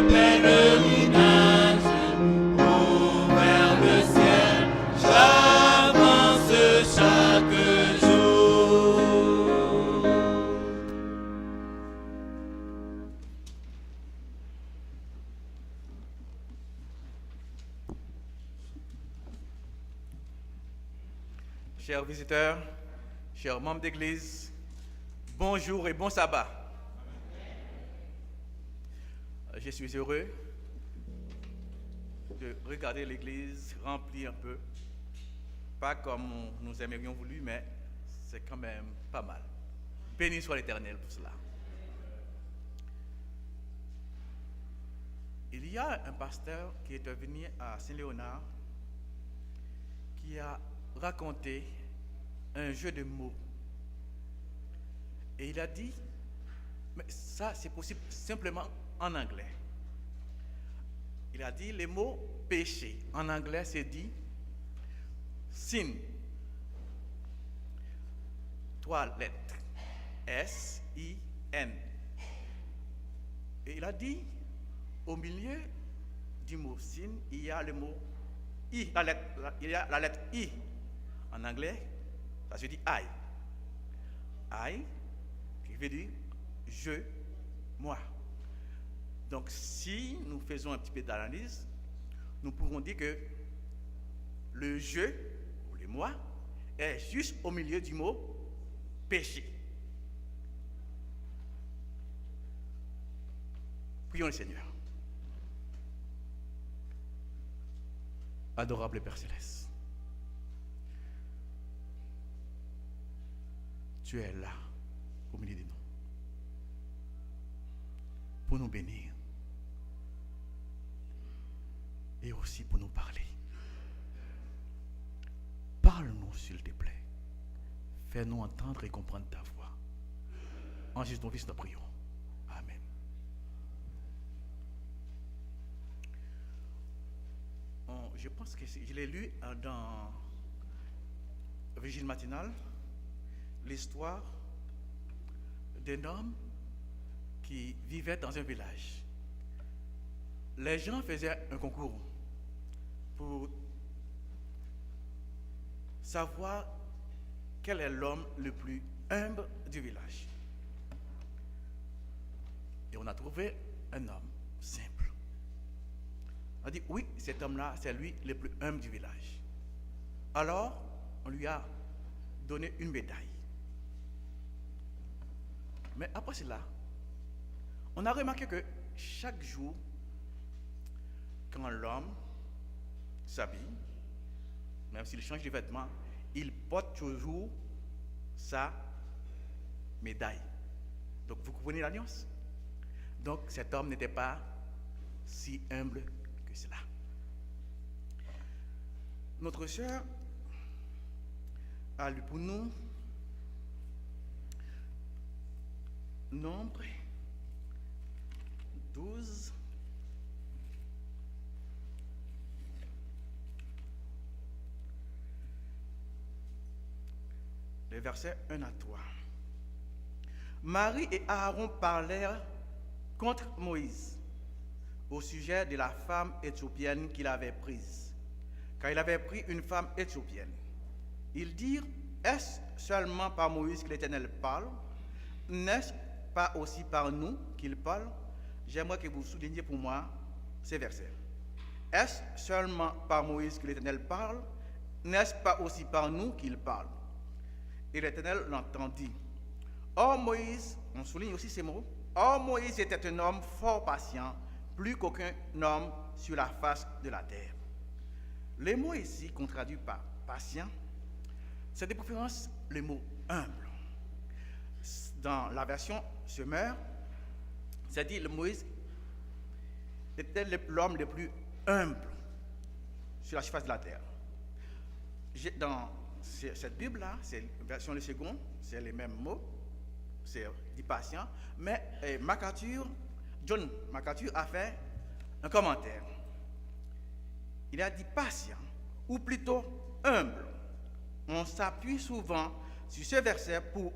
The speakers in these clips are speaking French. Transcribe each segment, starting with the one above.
pèlerinage, oh, vers le ciel, j'avance chaque jour. Chers visiteurs, chers membres d'église, bonjour et bon sabbat. Je suis heureux de regarder l'église remplie un peu. Pas comme nous aimerions voulu, mais c'est quand même pas mal. Béni soit l'Éternel pour cela. Il y a un pasteur qui est venu à Saint-Léonard qui a raconté un jeu de mots. Et il a dit, mais ça c'est possible simplement en anglais. Il a dit les mots péché. En anglais c'est dit sin. 3 lettres. S-I-N. Et il a dit, au milieu du mot sin, il y a le mot I. Il y a la lettre I. En anglais, ça se dit I. I, qui veut dire je, moi. Donc, si nous faisons un petit peu d'analyse, nous pourrons dire que le je, ou le moi, est juste au milieu du mot péché. Prions le Seigneur. Adorable Père Céleste, tu es là au milieu de nous pour nous bénir et aussi pour nous parler. Parle-nous s'il te plaît, fais-nous entendre et comprendre ta voix. En Jésus ton Fils nous prions. Amen. Je pense que je l'ai lu dans Vigile matinale, l'histoire d'un homme qui vivait dans un village. Les gens faisaient un concours pour savoir quel est l'homme le plus humble du village. Et on a trouvé un homme simple. On a dit, oui, cet homme-là, c'est lui le plus humble du village. Alors, on lui a donné une médaille. Mais après cela, on a remarqué que chaque jour, quand l'homme s'habille, même s'il change de vêtements, il porte toujours sa médaille. Donc, vous comprenez la nuance? Donc, cet homme n'était pas si humble que cela. Notre sœur a lu pour nous Nombre 12. Les versets 1 à 3. Marie et Aaron parlèrent contre Moïse au sujet de la femme éthiopienne qu'il avait prise, car il avait pris une femme éthiopienne. Ils dirent, est-ce seulement par Moïse que l'Éternel parle? N'est-ce pas aussi par nous qu'il parle? J'aimerais que vous souligniez pour moi ces versets. Est-ce seulement par Moïse que l'Éternel parle? N'est-ce pas aussi par nous qu'il parle? Et l'Éternel l'entendit. Or Moïse, on souligne aussi ces mots, or Moïse était un homme fort patient, plus qu'aucun homme sur la face de la terre. Les mots ici qu'on traduit par patient, c'est de préférence le mot humble. Dans la version Semeur, c'est dit le Moïse était l'homme le plus humble sur la surface de la terre. Dans cette Bible-là, c'est la version le second, c'est les mêmes mots, c'est dit patient, mais John MacArthur a fait un commentaire. Il a dit patient, ou plutôt humble. On s'appuie souvent sur ce verset pour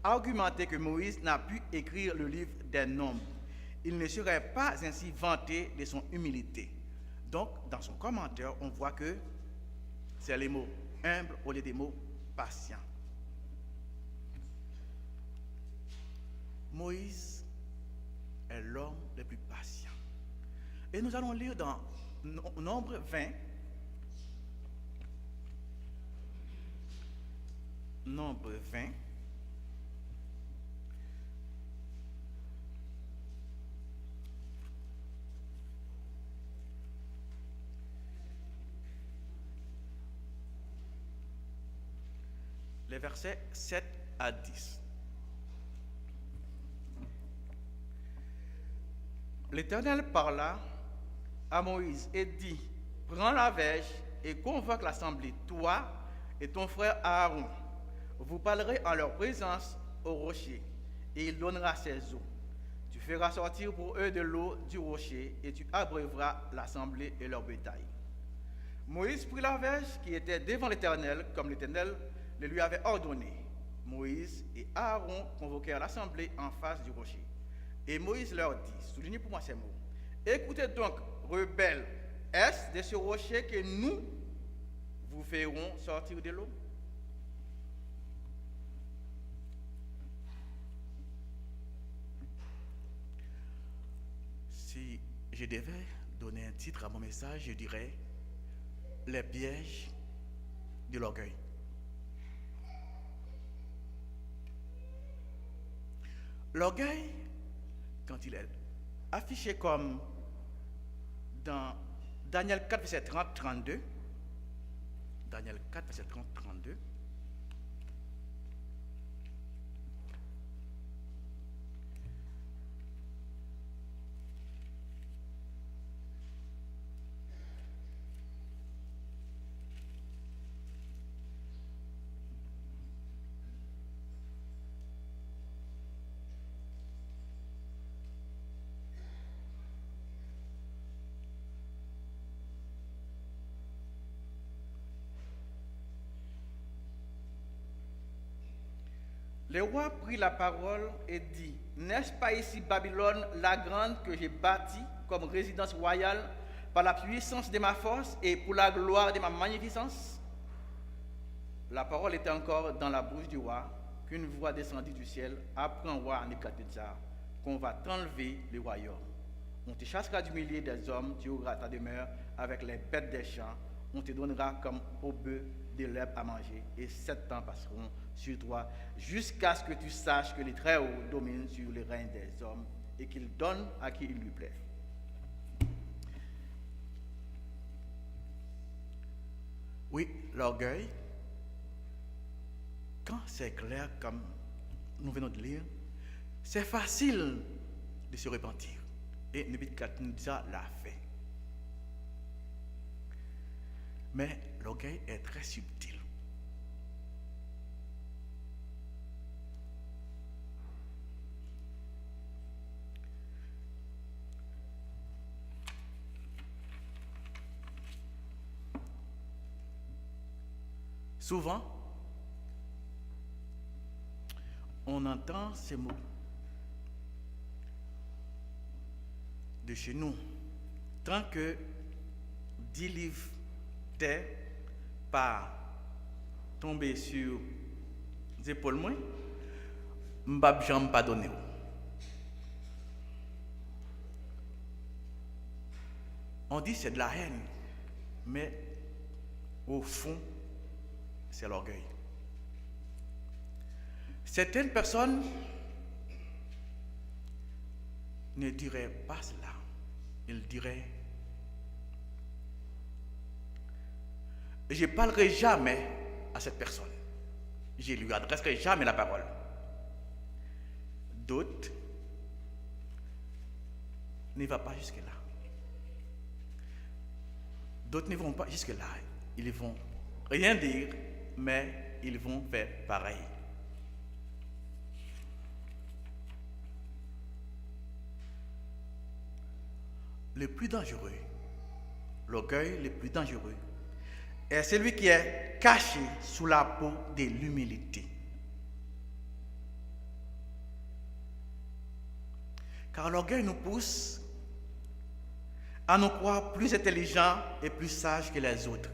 argumenter que Moïse n'a pu écrire le livre des Nombres il ne serait pas ainsi vanté de son humilité. Donc, dans son commentaire, on voit que c'est les mots humbles au lieu des mots patients. Moïse est l'homme le plus patient. Et nous allons lire dans Nombre 20, Nombre 20, les versets 7 à 10. L'Éternel parla à Moïse et dit, prends la verge et convoque l'assemblée, toi et ton frère Aaron. Vous parlerez en leur présence au rocher, et il donnera ses eaux. Tu feras sortir pour eux de l'eau du rocher, et tu abreuveras l'assemblée et leur bétail. Moïse prit la verge qui était devant l'Éternel, comme l'Éternel le lui avait ordonné. Moïse et Aaron convoquèrent l'assemblée en face du rocher. Et Moïse leur dit, soulignez pour moi ces mots, écoutez donc, rebelles, est-ce de ce rocher que nous vous ferons sortir de l'eau? Si je devais donner un titre à mon message, je dirais les pièges de l'orgueil. L'orgueil, quand il est affiché comme dans Daniel 4, verset 30-32, Daniel 4, verset 30-32, le roi prit la parole et dit, n'est-ce pas ici Babylone la grande que j'ai bâtie comme résidence royale par la puissance de ma force et pour la gloire de ma magnificence? La parole était encore dans la bouche du roi qu'une voix descendit du ciel, apprends roi Nebuchadnezzar qu'on va t'enlever le royaume. On te chassera du milieu des hommes, tu auras ta demeure avec les bêtes des champs, on te donnera comme au bœuf de l'herbe à manger, et 7 ans passeront sur toi, jusqu'à ce que tu saches que les Très-Hauts dominent sur le règne des hommes, et qu'il donne à qui il lui plaît. Oui, l'orgueil, quand c'est clair comme nous venons de lire, c'est facile de se repentir. Et Nebuchadnezzar l'a fait. Mais l'orgueil est très subtil. Souvent, on entend ces mots de chez nous. Tant que 10 livres t'est pas tombé sur les épaules moi, m'bab jamais pardonner. On dit c'est de la haine, mais au fond, c'est l'orgueil. Certaines personnes ne diraient pas cela. Ils diraient, je ne parlerai jamais à cette personne. Je ne lui adresserai jamais la parole. D'autres ne vont pas jusque-là. D'autres ne vont pas jusque-là. Ils vont rien dire, mais ils vont faire pareil. Le plus dangereux, l'orgueil le plus dangereux, est celui qui est caché sous la peau de l'humilité. Car l'orgueil nous pousse à nous croire plus intelligents et plus sages que les autres.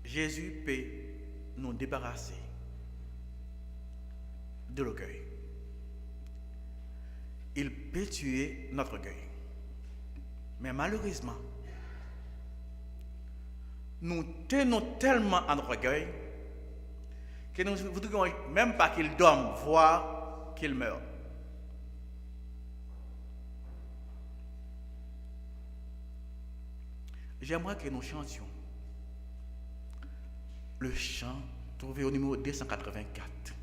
Jésus peut nous débarrasser de l'orgueil. Il peut tuer notre orgueil. Mais malheureusement, nous tenons tellement à notre orgueil que nous ne voudrions même pas qu'il dorme, voire qu'il meure. J'aimerais que nous chantions le chant trouvé au numéro 284.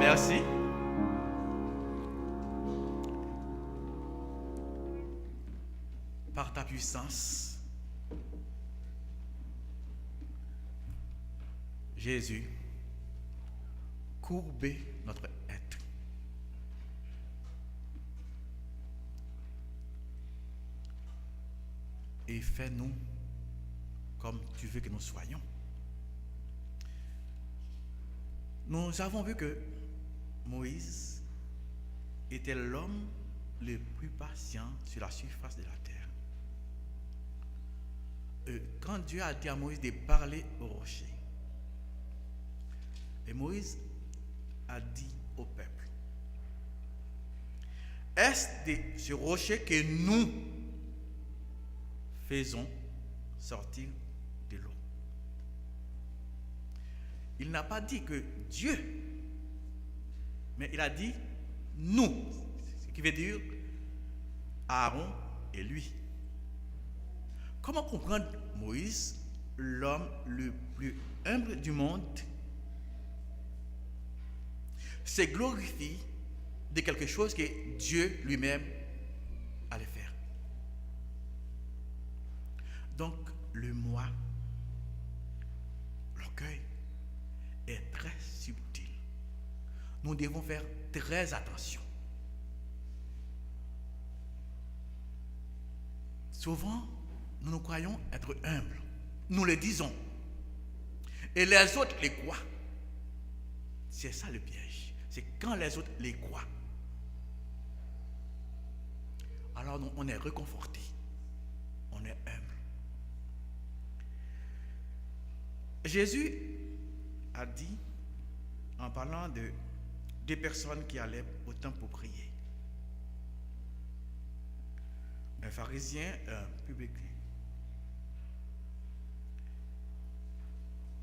Merci. Par ta puissance, Jésus, courbez notre être. Et fais-nous comme tu veux que nous soyons. Nous avons vu que Moïse était l'homme le plus patient sur la surface de la terre. Quand Dieu a dit à Moïse de parler au rocher, et Moïse a dit au peuple, est-ce de ce rocher que nous faisons sortir de l'eau? Il n'a pas dit que Dieu, mais il a dit nous, ce qui veut dire Aaron et lui. Comment comprendre Moïse, l'homme le plus humble du monde, se glorifie de quelque chose que Dieu lui-même allait faire? Donc, le moi, l'orgueil, est très subtil. Nous devons faire très attention. Souvent, nous nous croyons être humbles. Nous le disons. Et les autres les croient. C'est ça le piège. C'est quand les autres les croient. Alors nous, on est réconforté. On est humble. Jésus a dit, en parlant de deux personnes qui allaient au temple pour prier, un pharisien, un publicain.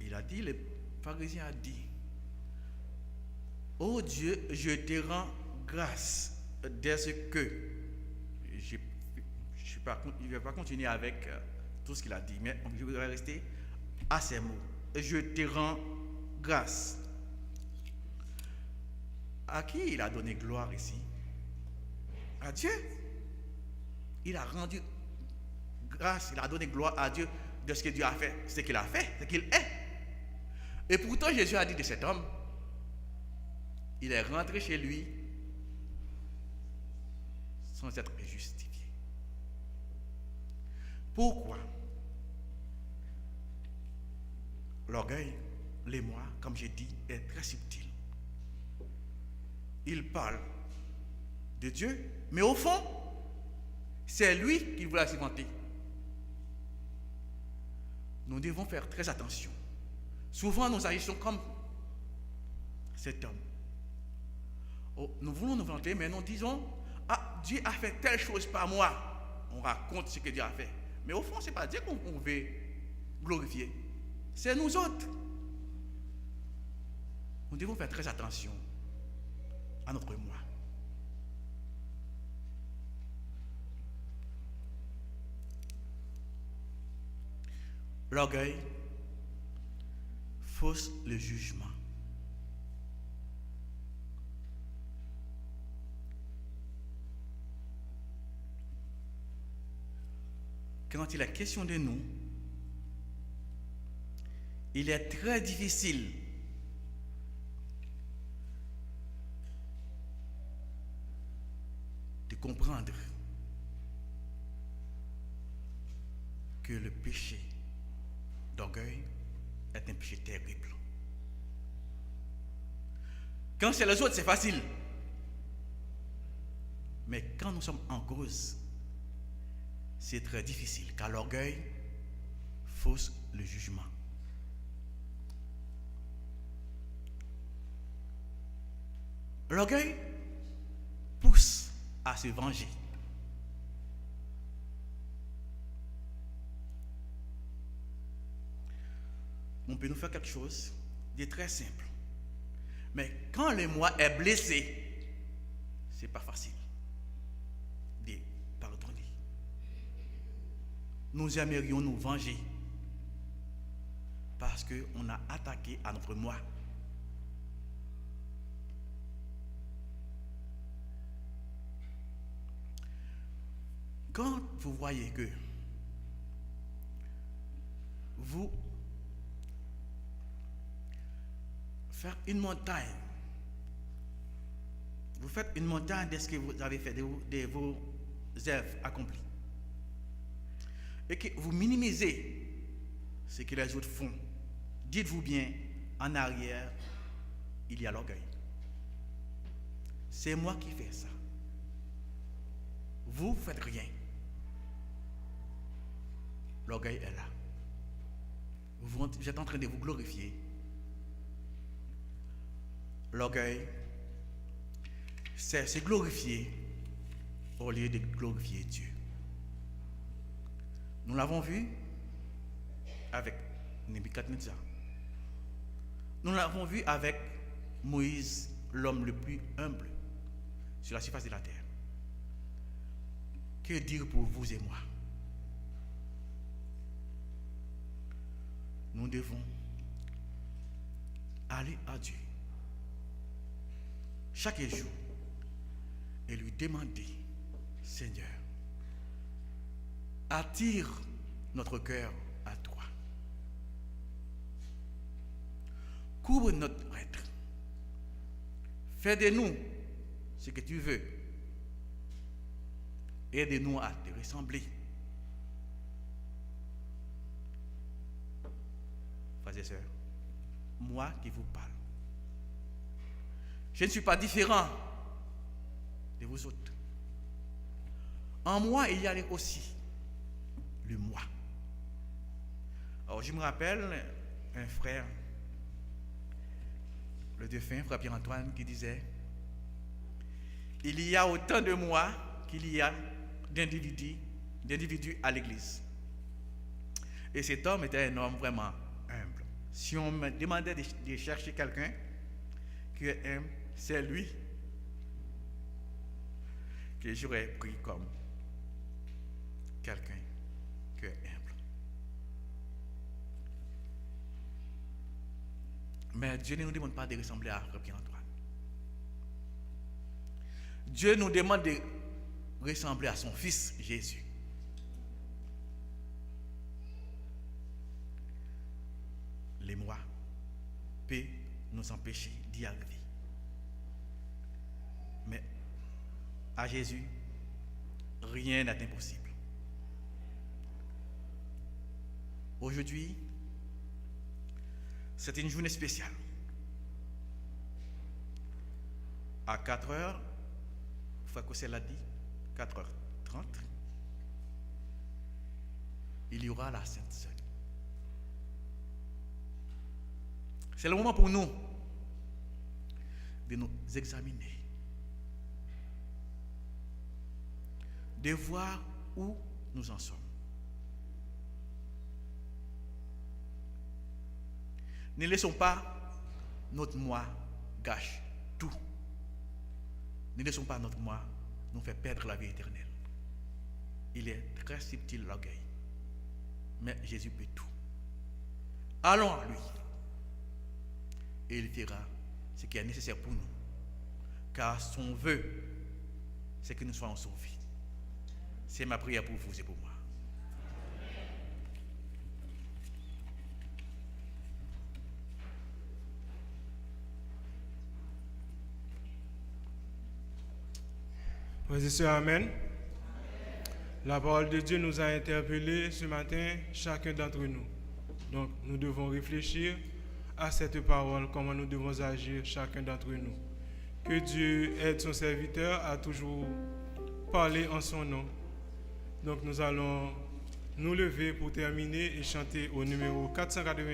Il a dit, le pharisien a dit, oh Dieu, je te rends grâce dès ce que je ne vais pas continuer avec tout ce qu'il a dit, mais je voudrais rester à ces mots. Je te rends grâce. À qui il a donné gloire ici? À Dieu. Il a rendu grâce, il a donné gloire à Dieu de ce que Dieu a fait, ce qu'il a fait, ce qu'il est. Et pourtant, Jésus a dit de cet homme, il est rentré chez lui sans être justifié. Pourquoi? L'orgueil, les moi, comme j'ai dit, est très subtil. Il parle de Dieu, mais au fond, c'est lui qui voulait s'inventer. Nous devons faire très attention. Souvent, nous agissons comme cet homme. Oh, nous voulons nous vanter, mais nous disons, ah, Dieu a fait telle chose par moi. On raconte ce que Dieu a fait. Mais au fond, ce n'est pas Dieu qu'on veut glorifier. C'est nous autres. Nous devons faire très attention à notre moi. L'orgueil fausse le jugement. Quand il est question de nous, il est très difficile de comprendre que le péché d'orgueil est un péché terrible. Quand c'est les autres, c'est facile. Mais quand nous sommes en cause, c'est très difficile, car l'orgueil fausse le jugement. L'orgueil pousse à se venger. On peut nous faire quelque chose de très simple. Mais quand le moi est blessé, c'est pas facile de pardonner. Nous aimerions nous venger parce qu'on a attaqué à notre moi. Quand vous voyez que vous faites une montagne, vous faites une montagne de ce que vous avez fait, de vos œuvres accomplies, et que vous minimisez ce que les autres font, dites-vous bien, en arrière, il y a l'orgueil. C'est moi qui fais ça. Vous ne faites rien. L'orgueil est là. Vous êtes en train de vous glorifier. L'orgueil, c'est se glorifier au lieu de glorifier Dieu. Nous l'avons vu avec Nebuchadnezzar. Nous l'avons vu avec Moïse, l'homme le plus humble. sur la surface de la terre. Que dire pour vous et moi? Nous devons aller à Dieu chaque jour et lui demander, Seigneur, attire notre cœur à toi. Couvre notre être. Fais de nous ce que tu veux. Aide-nous à te ressembler. Frères et sœurs, moi qui vous parle, je ne suis pas différent de vous autres. En moi, il y a aussi le moi. Alors, je me rappelle un frère, le défunt frère Pierre-Antoine, qui disait: il y a autant de moi qu'il y a d'individus à l'église. Et cet homme était un homme vraiment humble. Si on me demandait de chercher quelqu'un qui est humble, c'est lui que j'aurais pris comme quelqu'un qui est humble. Mais Dieu ne nous demande pas de ressembler à Pierre-Antoine. Dieu nous demande de ressembler à son Fils Jésus. Les moi peuvent nous empêcher d'y arriver. Mais à Jésus, rien n'est impossible. Aujourd'hui, c'est une journée spéciale. À 4h, Frère Cossel l'a dit, 4h30, il y aura la Sainte Seine. C'est le moment pour nous de nous examiner, de voir où nous en sommes. Ne laissons pas notre moi gâcher tout. Ne laissons pas notre moi nous faire perdre la vie éternelle. Il est très subtil l'orgueil, mais Jésus peut tout. Allons à lui et il fera ce qui est nécessaire pour nous, car son vœu, c'est que nous soyons sauvés. C'est ma prière pour vous et pour moi. Frères et sœurs, Amen. La parole de Dieu nous a interpellés ce matin, chacun d'entre nous. Donc, nous devons réfléchir à cette parole, comment nous devons agir chacun d'entre nous. Que Dieu aide son serviteur à toujours parler en son nom. Donc, nous allons nous lever pour terminer et chanter au numéro 480.